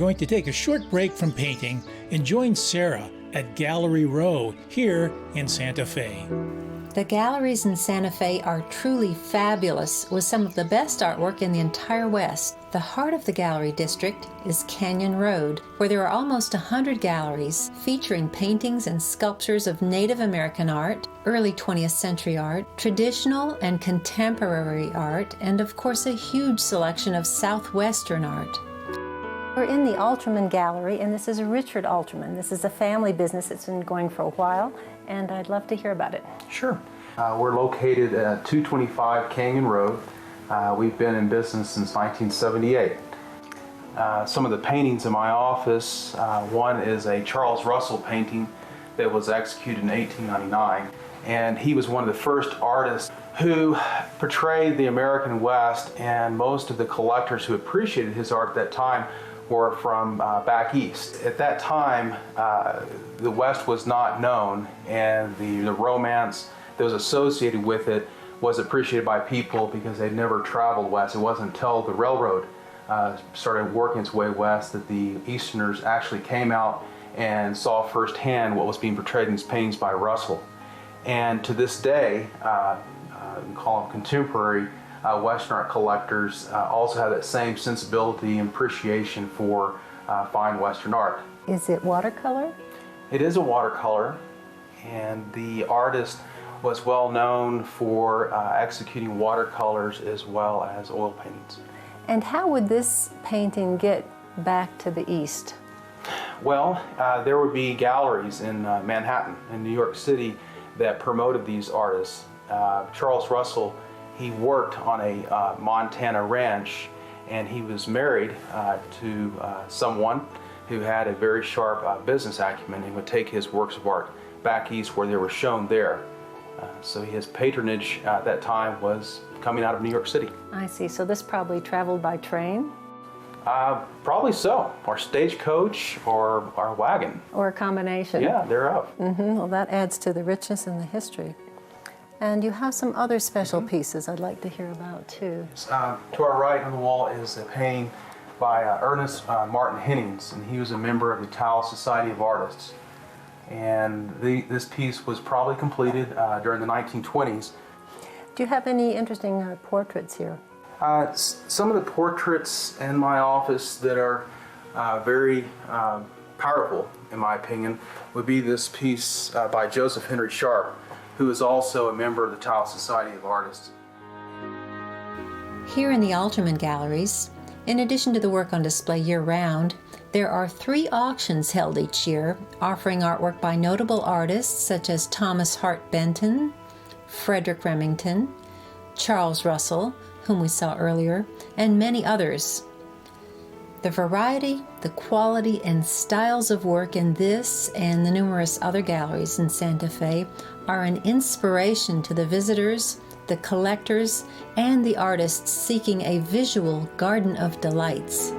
going to take a short break from painting and join Sarah at Gallery Row here in Santa Fe. The galleries in Santa Fe are truly fabulous, with some of the best artwork in the entire West. The heart of the gallery district is Canyon Road, where there are almost 100 galleries featuring paintings and sculptures of Native American art, early 20th century art, traditional and contemporary art, and of course a huge selection of Southwestern art. We're in the Altermann Gallery, and this is Richard Altermann. This is a family business that's been going for a while, and I'd love to hear about it. Sure. We're located at 225 Canyon Road. We've been in business since 1978. Some of the paintings in my office, one is a Charles Russell painting that was executed in 1899, and he was one of the first artists who portrayed the American West, and most of the collectors who appreciated his art at that time were from back east. At that time, the West was not known, and the romance that was associated with it was appreciated by people because they'd never traveled west. It wasn't until the railroad started working its way west that the Easterners actually came out and saw firsthand what was being portrayed in these paintings by Russell. And to this day, you can call them contemporary Western art collectors, also have that same sensibility and appreciation for fine Western art. Is it watercolor? It is a watercolor, and the artist was well known for executing watercolors as well as oil paintings. And how would this painting get back to the East? Well, there would be galleries in Manhattan and New York City that promoted these artists. Charles Russell, he worked on a Montana ranch, and he was married to someone who had a very sharp business acumen and would take his works of art back east where they were shown there. So his patronage at that time was coming out of New York City. I see. So this probably traveled by train? Probably so, or stagecoach, or our wagon. Or a combination. Yeah, thereof. Well, that adds to the richness and the history. And you have some other special pieces I'd like to hear about too. To our right on the wall is a painting by Ernest Martin Hennings, and he was a member of the Taos Society of Artists. And this piece was probably completed during the 1920s. Do you have any interesting portraits here? Some of the portraits in my office that are very powerful, in my opinion, would be this piece by Joseph Henry Sharp, who is also a member of the Taos Society of Artists. Here in the Altermann Galleries, in addition to the work on display year-round, there are 3 auctions held each year, offering artwork by notable artists such as Thomas Hart Benton, Frederick Remington, Charles Russell, whom we saw earlier, and many others. The variety, the quality, and styles of work in this and the numerous other galleries in Santa Fe are an inspiration to the visitors, the collectors, and the artists seeking a visual garden of delights.